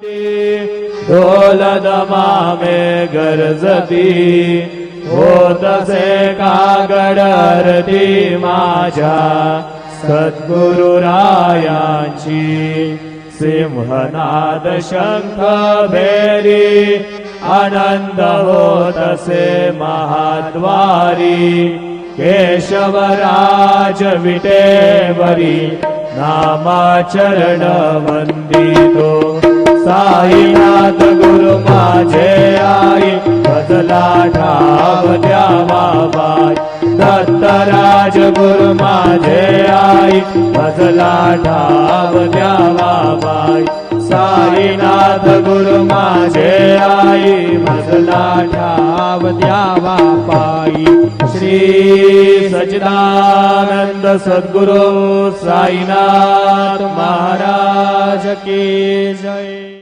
ढोल दमामे गरजती होतसे कागड आरती माझ्या सद्गुरुरायांची सिंहनाद शंख भेरी आनंद होतसे महाद्वारी केशवराज विटेवरी नामाचरण वंदितो साईनाथ गुरु माझे आई भजला ठाव द्यावा बाई दत्तराज गुरु माझे आई भजला ठाव द्यावा बाई साईनाथ गुरु माझे आई भजला ठाव द्यावा पाई श्री सच्चिदानंद सद्गुरु साईनाथ महाराज की जय।